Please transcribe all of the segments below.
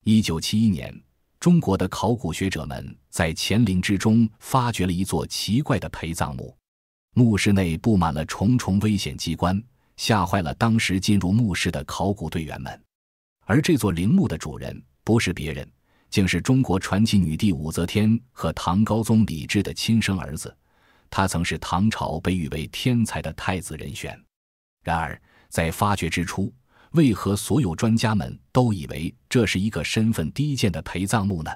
1971年，中国的考古学者们在乾陵之中发掘了一座奇怪的陪葬墓，墓室内布满了重重危险机关，吓坏了当时进入墓室的考古队员们。而这座陵墓的主人不是别人，竟是中国传奇女帝武则天和唐高宗李治的亲生儿子，他曾是唐朝被誉为天才的太子人选。然而在发掘之初，为何所有专家们都以为这是一个身份低贱的陪葬墓呢？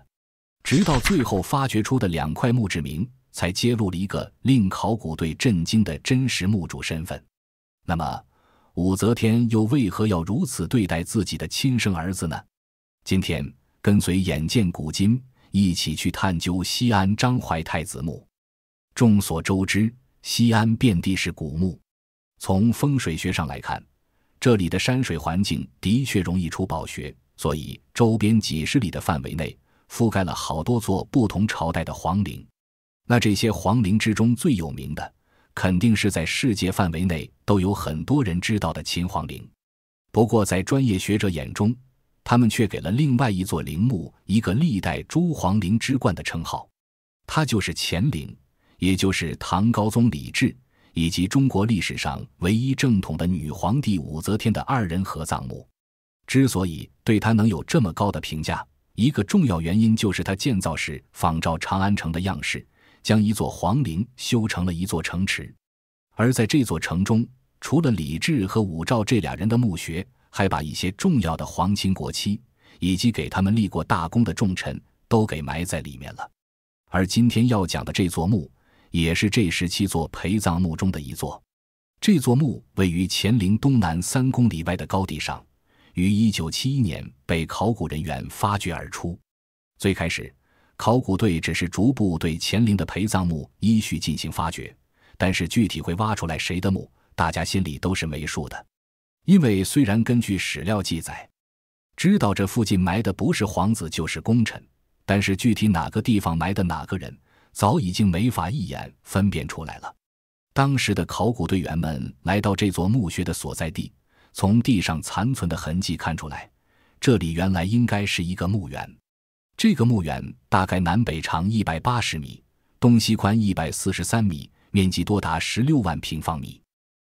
直到最后发掘出的2块墓志铭才揭露了一个令考古队震惊的真实墓主身份。那么武则天又为何要如此对待自己的亲生儿子呢？今天跟随眼见古今一起去探究西安张怀太子墓。众所周知，西安遍地是古墓，从风水学上来看，这里的山水环境的确容易出宝穴，所以周边几十里的范围内覆盖了好多座不同朝代的皇陵。那这些皇陵之中最有名的，肯定是在世界范围内都有很多人知道的秦皇陵。不过在专业学者眼中，他们却给了另外一座陵墓一个历代诸皇陵之冠的称号，它就是乾陵，也就是唐高宗李治以及中国历史上唯一正统的女皇帝武则天的2人合葬墓。之所以对它能有这么高的评价，一个重要原因就是它建造时仿照长安城的样式，将一座皇陵修成了一座城池。而在这座城中，除了李治和武曌这2人的墓穴，还把一些重要的皇亲国戚以及给他们立过大功的重臣都给埋在里面了。而今天要讲的这座墓也是这17座陪葬墓中的一座。这座墓位于乾陵东南3公里外的高地上，于1971年被考古人员发掘而出。最开始，考古队只是逐步对乾陵的陪葬墓依序进行发掘，但是具体会挖出来谁的墓，大家心里都是没数的。因为虽然根据史料记载，知道这附近埋的不是皇子就是功臣，但是具体哪个地方埋的哪个人，早已经没法一眼分辨出来了。当时的考古队员们来到这座墓穴的所在地，从地上残存的痕迹看出来，这里原来应该是一个墓园。这个墓园大概南北长180米，东西宽143米，面积多达16万平方米。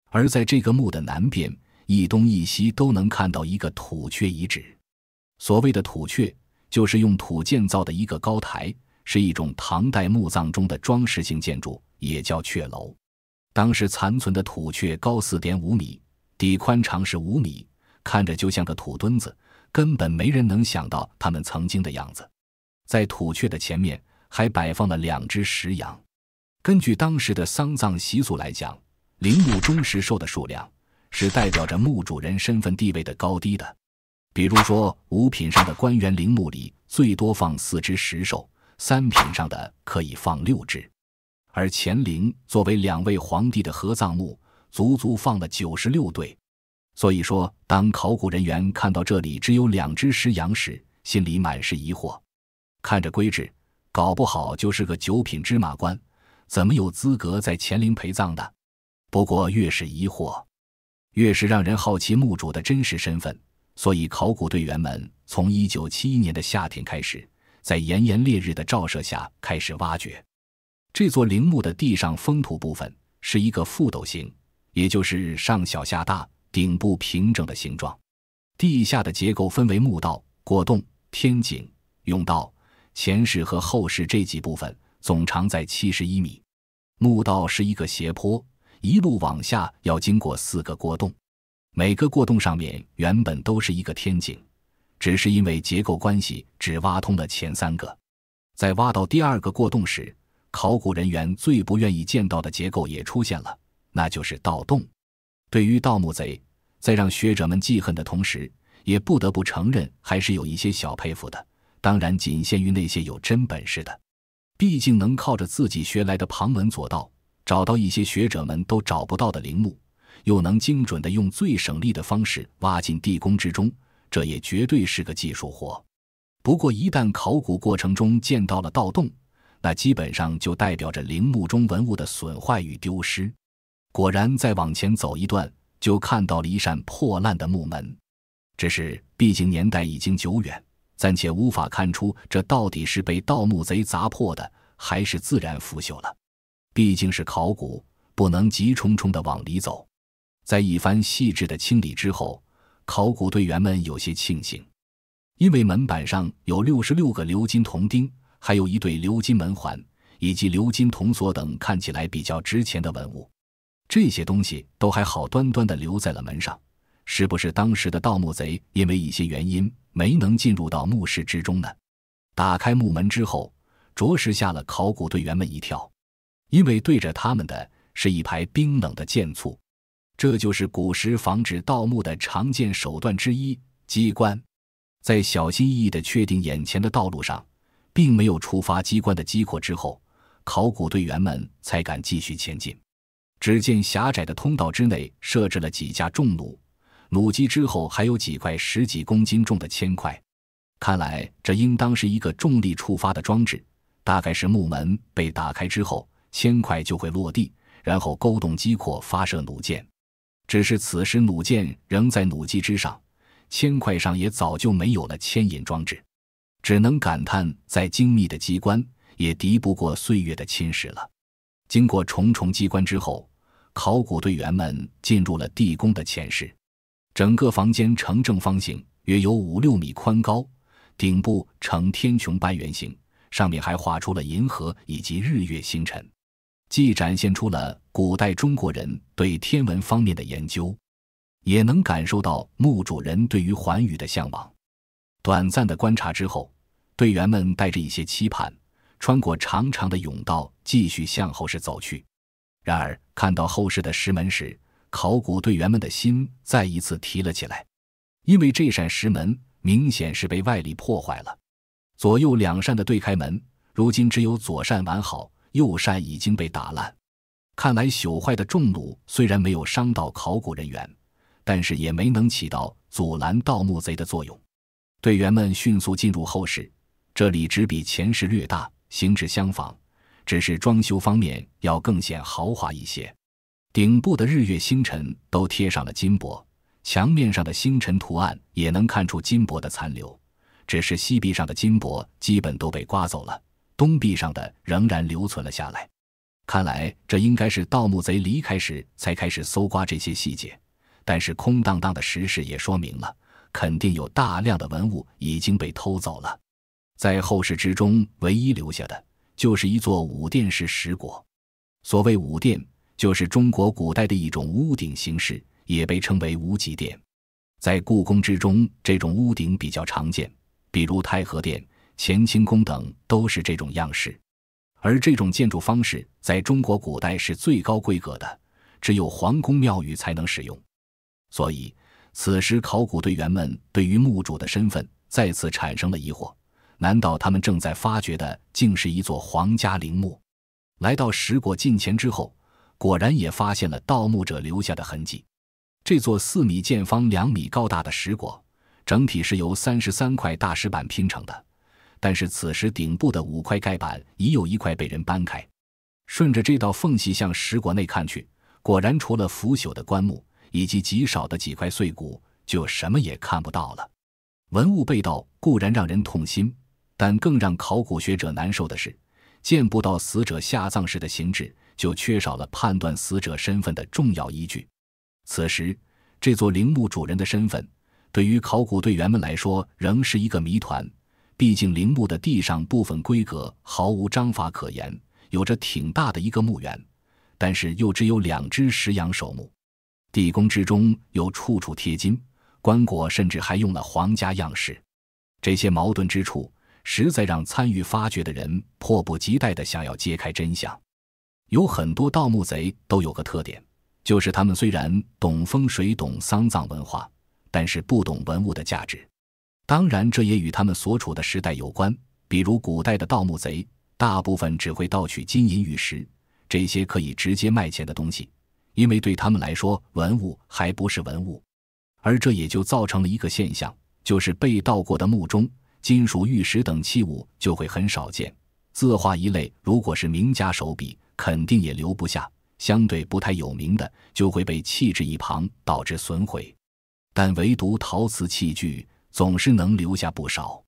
而在这个墓的南边，一东一西都能看到一个土阙遗址。所谓的土阙，就是用土建造的一个高台，是一种唐代墓葬中的装饰性建筑，也叫阙楼。当时残存的土阙高 4.5 米，底宽长是5米，看着就像个土墩子，根本没人能想到他们曾经的样子。在土阙的前面还摆放了2只石羊。根据当时的丧葬习俗来讲，陵墓中石兽的数量是代表着墓主人身份地位的高低的。比如说5品上的官员陵墓里最多放4只石兽，3品上的可以放6只。而乾陵作为2位皇帝的合葬墓，足足放了96对。所以说，当考古人员看到这里只有2只石羊时，心里满是疑惑。看着规制，搞不好就是个9品芝麻官，怎么有资格在乾陵陪葬的？不过越是疑惑，越是让人好奇墓主的真实身份，所以考古队员们从1971年的夏天开始，在炎炎烈日的照射下开始挖掘。这座陵墓的地上封土部分是一个覆斗形，也就是上小下大，顶部平整的形状。地下的结构分为墓道、过洞、天井、甬道、前室和后室这几部分，总长在71米。墓道是一个斜坡，一路往下要经过4个过洞，每个过洞上面原本都是一个天井，只是因为结构关系只挖通了前3个。在挖到第2个过洞时，考古人员最不愿意见到的结构也出现了，那就是盗洞。对于盗墓贼，在让学者们记恨的同时，也不得不承认还是有一些小佩服的，当然仅限于那些有真本事的。毕竟能靠着自己学来的旁门左道，找到一些学者们都找不到的陵墓，又能精准地用最省力的方式挖进地宫之中，这也绝对是个技术活。不过一旦考古过程中见到了盗洞，那基本上就代表着陵墓中文物的损坏与丢失。果然再往前走一段，就看到了一扇破烂的木门。只是毕竟年代已经久远，暂且无法看出这到底是被盗墓贼砸破的，还是自然腐朽了。毕竟是考古，不能急冲冲地往里走。在一番细致的清理之后，考古队员们有些庆幸，因为门板上有66个鎏金铜钉，还有一对鎏金门环，以及鎏金铜锁等看起来比较值钱的文物。这些东西都还好端端地留在了门上，是不是当时的盗墓贼因为一些原因没能进入到墓室之中呢？打开墓门之后，着实吓了考古队员们一跳，因为对着他们的是一排冰冷的剑簇。这就是古时防止盗墓的常见手段之一——机关。在小心翼翼地确定眼前的道路上并没有触发机关的击破之后，考古队员们才敢继续前进。只见狭窄的通道之内设置了几架重弩，弩机之后还有几块10几公斤重的铅块。看来这应当是一个重力触发的装置，大概是木门被打开之后，铅块就会落地，然后勾动机括发射弩箭。只是此时弩箭仍在弩机之上，铅块上也早就没有了牵引装置，只能感叹再精密的机关也敌不过岁月的侵蚀了。经过重重机关之后，考古队员们进入了地宫的前室。整个房间呈正方形，约有5-6米宽高，顶部呈天穹半圆形，上面还画出了银河以及日月星辰，既展现出了古代中国人对天文方面的研究，也能感受到墓主人对于寰宇的向往。短暂的观察之后，队员们带着一些期盼，穿过长长的甬道，继续向后室走去。然而看到后室的石门时，考古队员们的心再一次提了起来，因为这扇石门明显是被外力破坏了。左右2扇的对开门，如今只有左扇完好，右扇已经被打烂。看来朽坏的重弩虽然没有伤到考古人员，但是也没能起到阻拦盗墓贼的作用。队员们迅速进入后室，这里只比前室略大，形制相仿，只是装修方面要更显豪华一些。顶部的日月星辰都贴上了金箔，墙面上的星辰图案也能看出金箔的残留，只是西壁上的金箔基本都被刮走了，东壁上的仍然留存了下来。看来这应该是盗墓贼离开时才开始搜刮这些细节，但是空荡荡的石室也说明了，肯定有大量的文物已经被偷走了。在后室之中，唯一留下的就是一座五殿式石椁。所谓五殿，就是中国古代的一种屋顶形式，也被称为无极殿。在故宫之中，这种屋顶比较常见，比如太和殿、乾清宫等都是这种样式。而这种建筑方式在中国古代是最高规格的，只有皇宫庙宇才能使用。所以此时考古队员们对于墓主的身份再次产生了疑惑，难道他们正在发掘的竟是一座皇家陵墓？来到石椁近前之后，果然也发现了盗墓者留下的痕迹。这座4米见方2米高大的石椁，整体是由33块大石板拼成的，但是此时顶部的5块盖板已有1块被人搬开。顺着这道缝隙向石椁内看去，果然除了腐朽的棺木以及极少的几块碎骨，就什么也看不到了。文物被盗固然让人痛心，但更让考古学者难受的是，见不到死者下葬时的形制，就缺少了判断死者身份的重要依据。此时这座陵墓主人的身份对于考古队员们来说仍是一个谜团，毕竟陵墓的地上部分规格毫无章法可言，有着挺大的一个墓园，但是又只有2只石羊守墓。地宫之中又处处贴金，棺椁甚至还用了皇家样式。这些矛盾之处实在让参与发掘的人迫不及待地想要揭开真相。有很多盗墓贼都有个特点，就是他们虽然懂风水懂丧葬文化，但是不懂文物的价值。当然这也与他们所处的时代有关，比如古代的盗墓贼大部分只会盗取金银玉石，这些可以直接卖钱的东西，因为对他们来说文物还不是文物。而这也就造成了一个现象，就是被盗过的墓中金属玉石等器物就会很少见，字画一类如果是名家手笔肯定也留不下，相对不太有名的就会被弃置一旁，导致损毁。但唯独陶瓷器具总是能留下不少。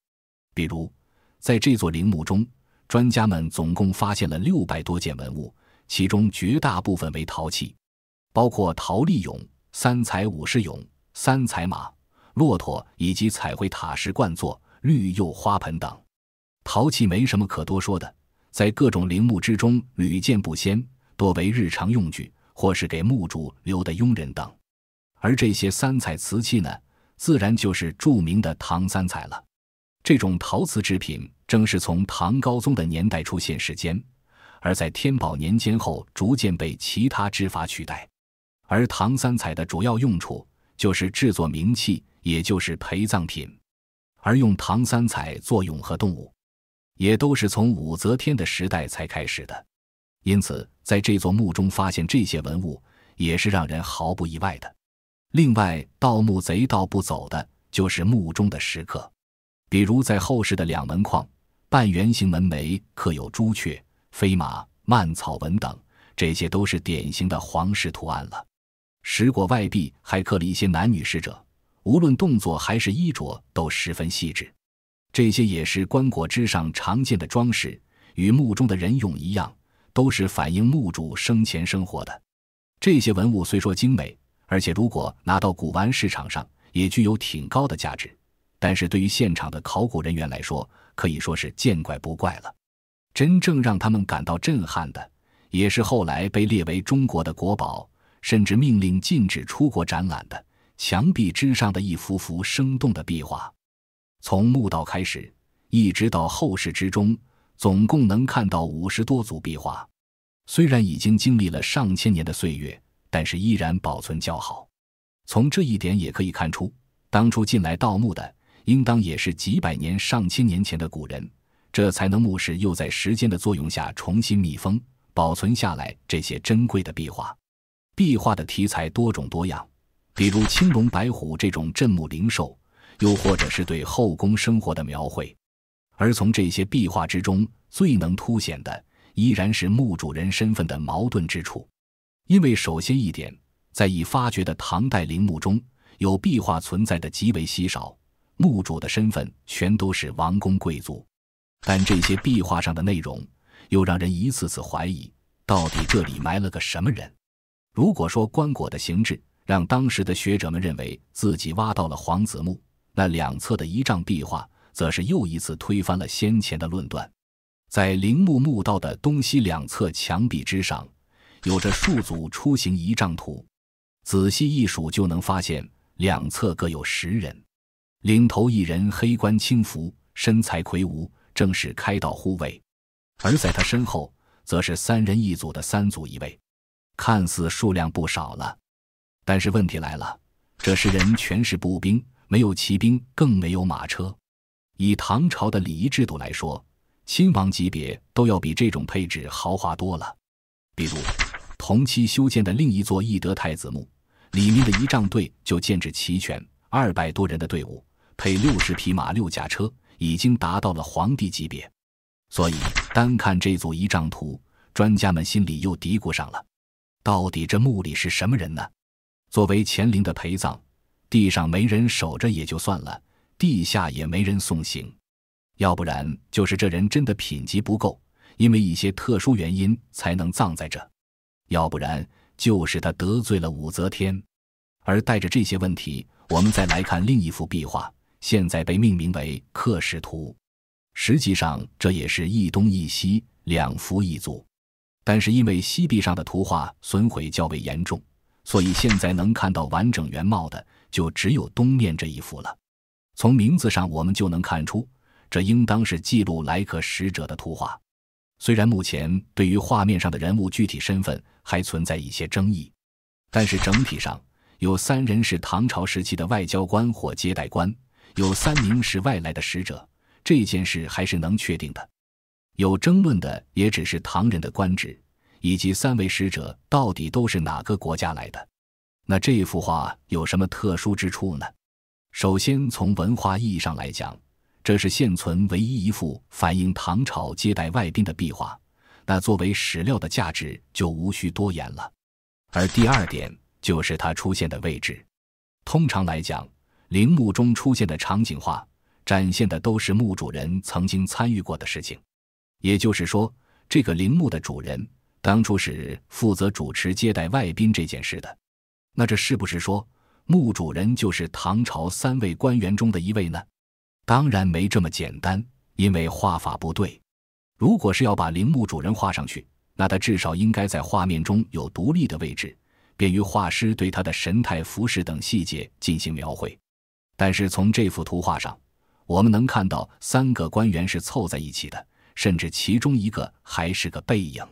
比如，在这座陵墓中，专家们总共发现了600多件文物，其中绝大部分为陶器，包括陶丽俑、三彩武士俑、三彩马、骆驼以及彩绘塔式冠座、绿釉花盆等。陶器没什么可多说的，在各种陵墓之中屡见不鲜，多为日常用具或是给墓主留的佣人等。而这些三彩瓷器呢，自然就是著名的唐三彩了。这种陶瓷制品正是从唐高宗的年代出现时间，而在天宝年间后逐渐被其他制法取代。而唐三彩的主要用处就是制作冥器，也就是陪葬品。而用唐三彩做俑和动物，也都是从武则天的时代才开始的。因此在这座墓中发现这些文物也是让人毫不意外的。另外，盗墓贼盗不走的就是墓中的石刻，比如在后室的两门框半圆形门楣刻有朱雀、飞马、蔓草纹等，这些都是典型的皇室图案了。石椁外壁还刻了一些男女使者，无论动作还是衣着都十分细致。这些也是棺椁之上常见的装饰，与墓中的人俑一样，都是反映墓主生前生活的。这些文物虽说精美，而且如果拿到古玩市场上也具有挺高的价值，但是对于现场的考古人员来说，可以说是见怪不怪了。真正让他们感到震撼的，也是后来被列为中国的国宝，甚至命令禁止出国展览的墙壁之上的一幅幅生动的壁画。从墓道开始一直到后室之中，总共能看到50多组壁画。虽然已经经历了上千年的岁月，但是依然保存较好。从这一点也可以看出，当初进来盗墓的应当也是几百年上千年前的古人，这才能墓室又在时间的作用下重新密封保存下来这些珍贵的壁画。壁画的题材多种多样，比如青龙白虎这种镇墓灵兽，又或者是对后宫生活的描绘。而从这些壁画之中最能凸显的依然是墓主人身份的矛盾之处。因为首先一点，在已发掘的唐代陵墓中，有壁画存在的极为稀少，墓主的身份全都是王公贵族。但这些壁画上的内容又让人一次次怀疑，到底这里埋了个什么人。如果说棺椁的形制让当时的学者们认为自己挖到了皇子墓，那两侧的仪仗壁画则是又一次推翻了先前的论断。在陵墓墓道的东西两侧墙壁之上，有着数组出行仪仗图，仔细一数就能发现两侧各有10人，领头一人黑冠轻服，身材魁梧，正是开道护卫，而在他身后则是3人一组的3组一位，看似数量不少了。但是问题来了，这10人全是步兵，没有骑兵，更没有马车。以唐朝的礼仪制度来说，亲王级别都要比这种配置豪华多了。比如同期修建的另一座懿德太子墓，里面的仪仗队就建制齐全，200多人的队伍，配60匹马6驾车，已经达到了皇帝级别。所以单看这组仪仗图，专家们心里又嘀咕上了，到底这墓里是什么人呢？作为乾陵的陪葬，地上没人守着也就算了，地下也没人送行。要不然就是这人真的品级不够，因为一些特殊原因才能葬在这；要不然就是他得罪了武则天。而带着这些问题，我们再来看另一幅壁画，现在被命名为刻石图。实际上这也是一东一西2幅一组，但是因为西壁上的图画损毁较为严重，所以现在能看到完整原貌的就只有东面这一幅了。从名字上我们就能看出，这应当是记录来客使者的图画。虽然目前对于画面上的人物具体身份还存在一些争议，但是整体上有3人是唐朝时期的外交官或接待官，有3名是外来的使者，这件事还是能确定的。有争论的也只是唐人的官职，以及3位使者到底都是哪个国家来的。那这幅画有什么特殊之处呢？首先从文化意义上来讲，这是现存唯一一幅反映唐朝接待外宾的壁画，那作为史料的价值就无需多言了。而第2点就是它出现的位置。通常来讲，陵墓中出现的场景画，展现的都是墓主人曾经参与过的事情。也就是说，这个陵墓的主人当初是负责主持接待外宾这件事的。那这是不是说墓主人就是唐朝3位官员中的一位呢？当然没这么简单，因为画法不对。如果是要把陵墓主人画上去，那他至少应该在画面中有独立的位置，便于画师对他的神态、服饰等细节进行描绘。但是从这幅图画上，我们能看到3个官员是凑在一起的，甚至其中一个还是个背影。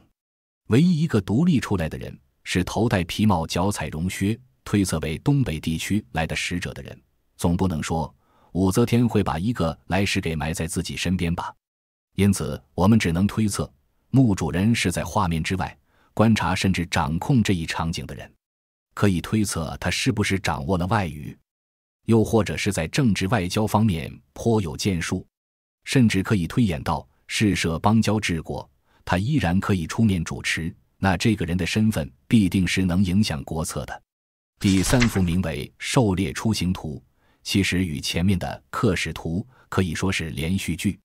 唯一一个独立出来的人是头戴皮帽、脚踩绒靴，推测为东北地区来的使者的人。总不能说武则天会把一个来使给埋在自己身边吧？因此我们只能推测，墓主人是在画面之外观察甚至掌控这一场景的人。可以推测他是不是掌握了外语，又或者是在政治外交方面颇有建树，甚至可以推演到事涉邦交治国，他依然可以出面主持，那这个人的身份必定是能影响国策的。第3幅名为《狩猎出行图》，其实与前面的《刻史图》可以说是连续剧，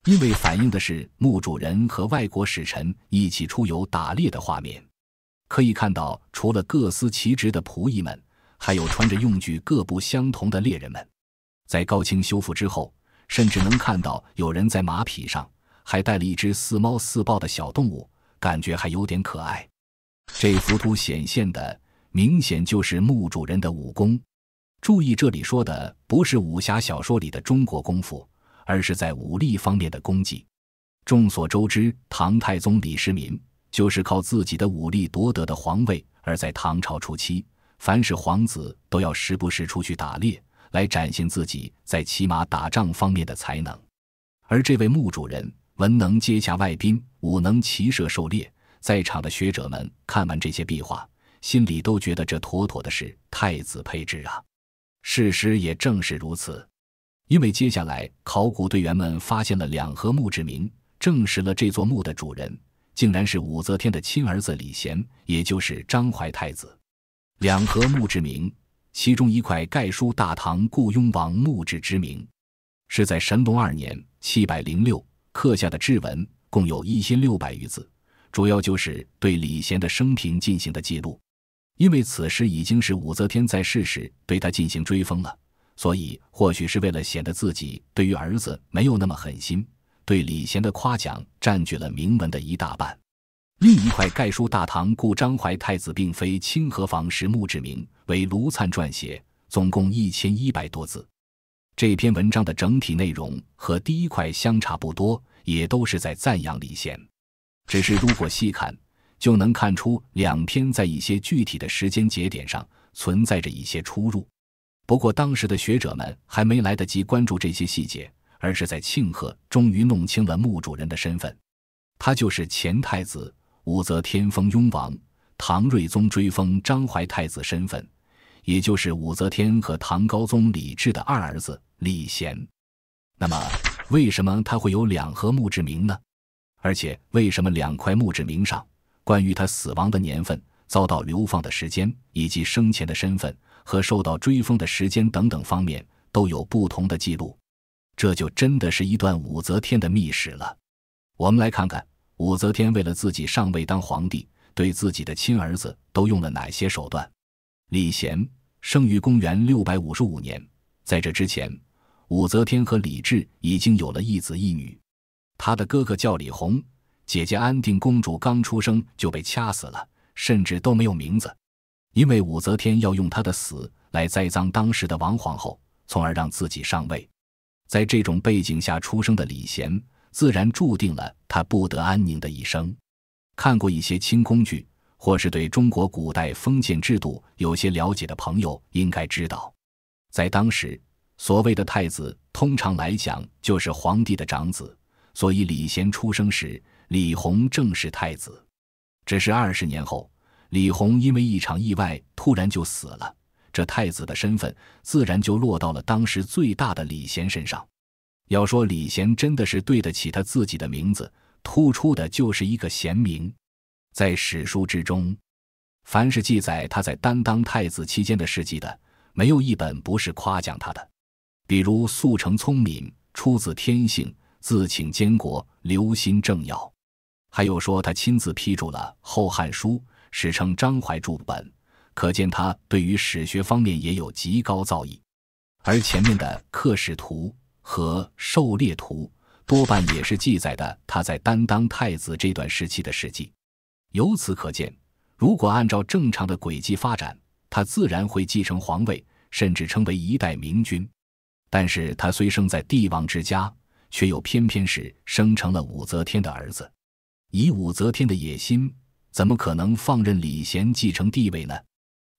因为反映的是墓主人和外国使臣一起出游打猎的画面。可以看到，除了各司其职的仆役们，还有穿着用具各不相同的猎人们。在高清修复之后，甚至能看到有人在马匹上还带了一只似猫似豹的小动物，感觉还有点可爱。这幅图显现的明显就是墓主人的武功。注意，这里说的不是武侠小说里的中国功夫，而是在武力方面的功绩。众所周知，唐太宗李世民就是靠自己的武力夺得的皇位，而在唐朝初期，凡是皇子都要时不时出去打猎，来展现自己在骑马打仗方面的才能。而这位墓主人文能接洽外宾，武能骑射狩猎，在场的学者们看完这些壁画，心里都觉得这妥妥的是太子配置啊。事实也正是如此，因为接下来考古队员们发现了2盒墓志铭，证实了这座墓的主人竟然是武则天的亲儿子李贤，也就是张怀太子。2盒墓志铭，其中一块概书大唐顾雍王墓志之铭，是在神龙2年706刻下的志文，共有1600余字，主要就是对李贤的生平进行的记录。因为此时已经是武则天在世时对他进行追封了，所以或许是为了显得自己对于儿子没有那么狠心，对李贤的夸奖占据了铭文的一大半。另一块概书大唐顾张怀太子并非清河房时墓志铭，为卢粲撰写，总共1100多字。这篇文章的整体内容和第一块相差不多，也都是在赞扬李贤。只是如果细看，就能看出2篇在一些具体的时间节点上存在着一些出入。不过当时的学者们还没来得及关注这些细节，而是在庆贺终于弄清了墓主人的身份，他就是前太子武则天封雍王，唐睿宗追封张怀太子身份，也就是武则天和唐高宗李治的2儿子李贤。那么为什么他会有2盒墓志铭呢？而且为什么2块墓志铭上关于他死亡的年份、遭到流放的时间以及生前的身份和受到追封的时间等等方面都有不同的记录？这就真的是一段武则天的秘史了。我们来看看武则天为了自己上位当皇帝，对自己的亲儿子都用了哪些手段。李贤生于公元655年，在这之前，武则天和李治已经有了一子一女。他的哥哥叫李弘，姐姐安定公主刚出生就被掐死了，甚至都没有名字，因为武则天要用她的死来栽赃当时的王皇后，从而让自己上位。在这种背景下出生的李贤，自然注定了他不得安宁的一生。看过一些清宫剧，或是对中国古代封建制度有些了解的朋友应该知道，在当时所谓的太子通常来讲就是皇帝的长子，所以李贤出生时，李弘正是太子。只是20年后，李弘因为一场意外突然就死了，这太子的身份自然就落到了当时最大的李贤身上。要说李贤真的是对得起他自己的名字，突出的就是一个贤名。在史书之中，凡是记载他在担当太子期间的事迹的，没有一本不是夸奖他的。比如速成聪敏、出自天性，自请监国，留心政要。还有说他亲自批注了《后汉书》，史称张怀注本，可见他对于史学方面也有极高造诣。而前面的《刻史图》和《狩猎图》多半也是记载的他在担当太子这段时期的事迹。由此可见，如果按照正常的轨迹发展，他自然会继承皇位，甚至称为一代明君。但是他虽生在帝王之家，却又偏偏是生成了武则天的儿子。以武则天的野心，怎么可能放任李贤继承帝位呢？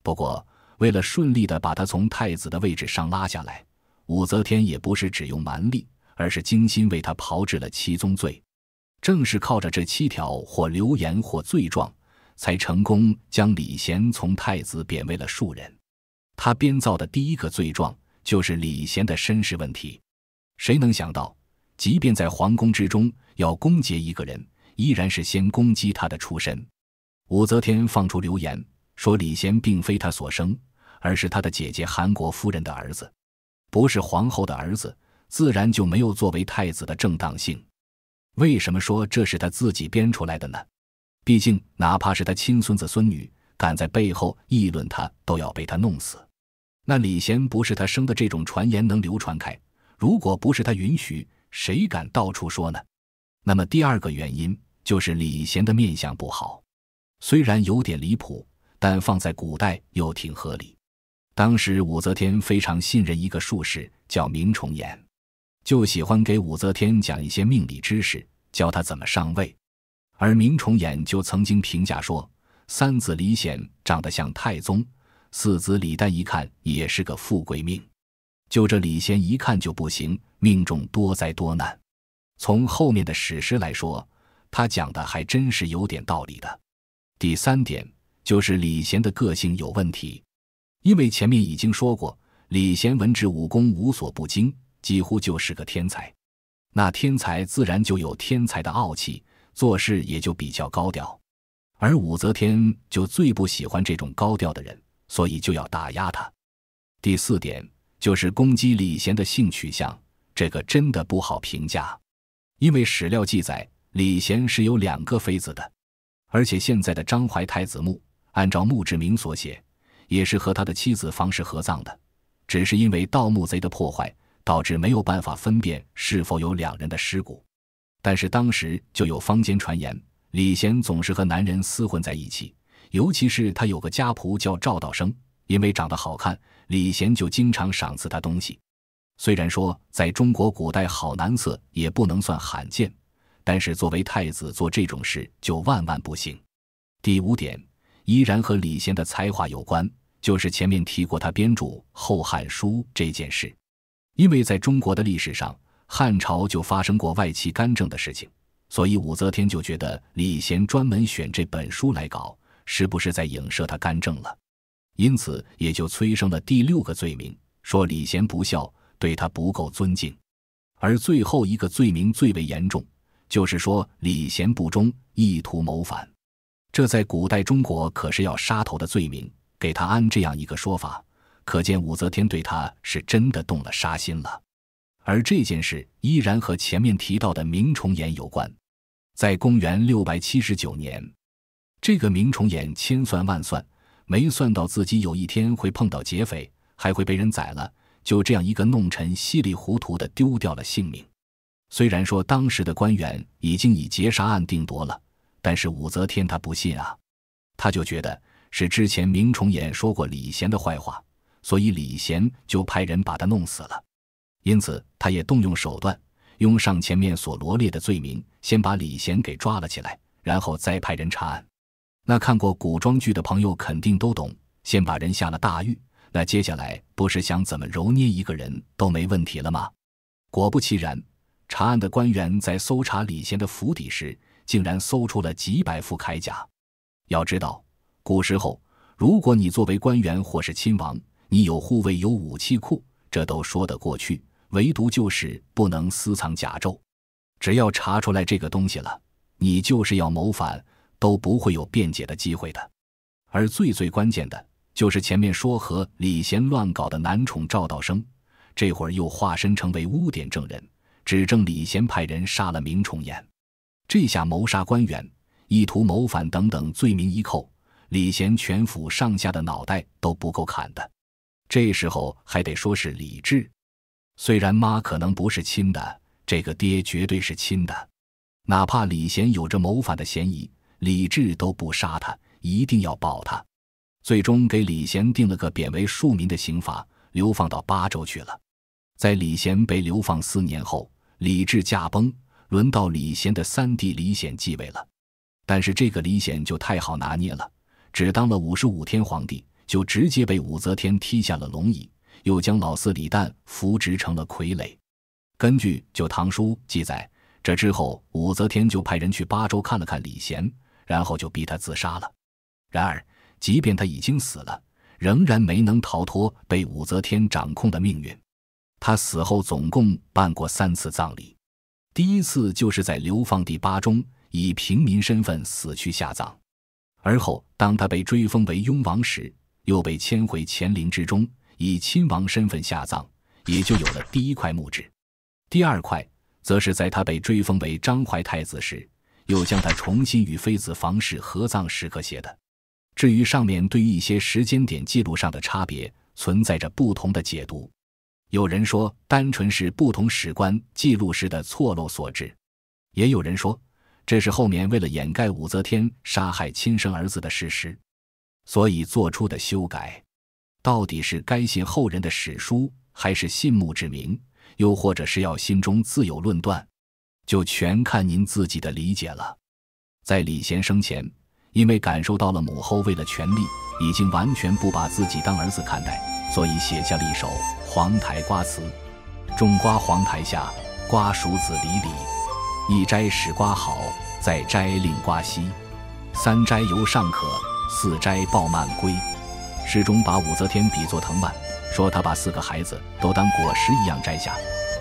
不过为了顺利地把他从太子的位置上拉下来，武则天也不是只用蛮力，而是精心为他炮制了七宗罪。正是靠着这7条或流言或罪状，才成功将李贤从太子贬为了庶人。他编造的第一个罪状就是李贤的身世问题。谁能想到，即便在皇宫之中要攻讦一个人，依然是先攻击他的出身。武则天放出流言，说李贤并非他所生，而是他的姐姐韩国夫人的儿子，不是皇后的儿子，自然就没有作为太子的正当性。为什么说这是他自己编出来的呢？毕竟哪怕是他亲孙子孙女，敢在背后议论他，都要被他弄死。那李贤不是他生的这种传言能流传开，如果不是他允许，谁敢到处说呢？那么第二个原因就是李贤的面相不好。虽然有点离谱，但放在古代又挺合理。当时武则天非常信任一个术士，叫明崇俨，就喜欢给武则天讲一些命理知识，教她怎么上位。而明崇俨就曾经评价说，3子李显长得像太宗，4子李旦一看也是个富贵命，就这李贤一看就不行，命中多灾多难。从后面的史实来说，他讲的还真是有点道理的。第3点就是李贤的个性有问题。因为前面已经说过，李贤文治武功无所不精，几乎就是个天才。那天才自然就有天才的傲气，做事也就比较高调。而武则天就最不喜欢这种高调的人，所以就要打压他。第4点就是攻击李贤的性取向，这个真的不好评价。因为史料记载，李贤是有2个妃子的，而且现在的张怀太子墓，按照墓志铭所写，也是和他的妻子房氏合葬的，只是因为盗墓贼的破坏，导致没有办法分辨是否有2人的尸骨。但是当时就有坊间传言，李贤总是和男人厮混在一起，尤其是他有个家仆叫赵道生，因为长得好看，李贤就经常赏赐他东西。虽然说在中国古代好男色也不能算罕见，但是作为太子做这种事就万万不行。第5点依然和李贤的才华有关，就是前面提过他编著《后汉书》这件事。因为在中国的历史上，汉朝就发生过外戚干政的事情，所以武则天就觉得李贤专门选这本书来搞，是不是在影射他干政了？因此也就催生了第6个罪名，说李贤不孝，对他不够尊敬。而最后一个罪名最为严重，就是说李贤不忠，意图谋反。这在古代中国可是要杀头的罪名，给他安这样一个说法，可见武则天对他是真的动了杀心了。而这件事依然和前面提到的明崇俨有关。在公元679年，这个明崇俨千算万算，没算到自己有一天会碰到劫匪，还会被人宰了，就这样一个弄臣稀里糊涂地丢掉了性命。虽然说当时的官员已经以劫杀案定夺了，但是武则天她不信啊，她就觉得是之前明崇俨说过李贤的坏话，所以李贤就派人把他弄死了。因此他也动用手段，用上前面所罗列的罪名，先把李贤给抓了起来，然后再派人查案。那看过古装剧的朋友肯定都懂，先把人下了大狱，那接下来不是想怎么揉捏一个人都没问题了吗？果不其然，查案的官员在搜查李贤的府邸时，竟然搜出了几百副铠甲。要知道，古时候如果你作为官员或是亲王，你有护卫有武器库，这都说得过去，唯独就是不能私藏甲胄。只要查出来这个东西了，你就是要谋反都不会有辩解的机会的。而最关键的就是前面说和李贤乱搞的男宠赵道生，这会儿又化身成为污点证人，指证李贤派人杀了明崇彦。这下谋杀官员、意图谋反等等罪名一扣，李贤全府上下的脑袋都不够砍的。这时候还得说是李治，虽然妈可能不是亲的，这个爹绝对是亲的。哪怕李贤有着谋反的嫌疑，李治都不杀他，一定要保他。最终给李贤定了个贬为庶民的刑罚，流放到巴州去了。在李贤被流放4年后，李治驾崩，轮到李贤的三弟李显继位了。但是这个李显就太好拿捏了，只当了55天皇帝，就直接被武则天踢下了龙椅，又将老四李旦扶植成了傀儡。根据《旧唐书》记载，这之后武则天就派人去巴州看了看李贤，然后就逼他自杀了。然而即便他已经死了，仍然没能逃脱被武则天掌控的命运。他死后总共办过3次葬礼，第一次就是在流放地巴中以平民身份死去下葬，而后当他被追封为雍王时，又被迁回乾陵之中，以亲王身份下葬，也就有了第1块墓志。第2块则是在他被追封为章怀太子时，又将他重新与妃子房氏合葬时刻写的。至于上面对于一些时间点记录上的差别，存在着不同的解读。有人说单纯是不同史官记录时的错漏所致，也有人说这是后面为了掩盖武则天杀害亲生儿子的事实，所以做出的修改。到底是该信后人的史书，还是信墓志铭，又或者是要心中自有论断，就全看您自己的理解了。在李贤生前，因为感受到了母后为了权力已经完全不把自己当儿子看待，所以写下了一首黄台瓜词：种瓜黄台下，瓜熟子离离，一摘使瓜好，再摘令瓜稀。3摘犹尚可，4摘报慢归。诗中把武则天比作藤蔓，说她把4个孩子都当果实一样摘下，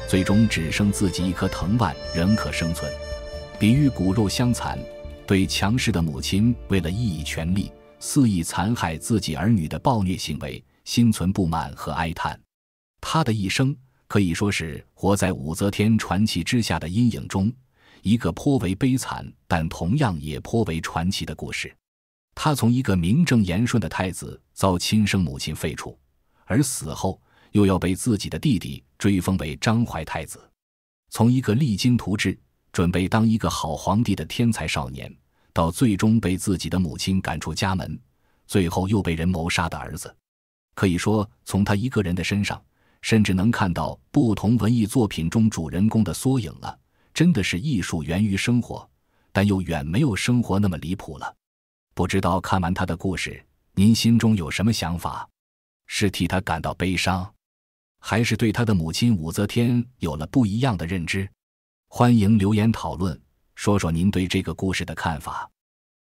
最终只剩自己一颗藤蔓仍可生存，比喻骨肉相残，对强势的母亲为了一己权力肆意残害自己儿女的暴虐行为心存不满和哀叹。他的一生可以说是活在武则天传奇之下的阴影中，一个颇为悲惨但同样也颇为传奇的故事。他从一个名正言顺的太子遭亲生母亲废除，而死后又要被自己的弟弟追封为章怀太子，从一个励精图治准备当一个好皇帝的天才少年，到最终被自己的母亲赶出家门，最后又被人谋杀的儿子。可以说从他一个人的身上甚至能看到不同文艺作品中主人公的缩影了。真的是艺术源于生活，但又远没有生活那么离谱了。不知道看完他的故事，您心中有什么想法？是替他感到悲伤，还是对他的母亲武则天有了不一样的认知？欢迎留言讨论，说说您对这个故事的看法。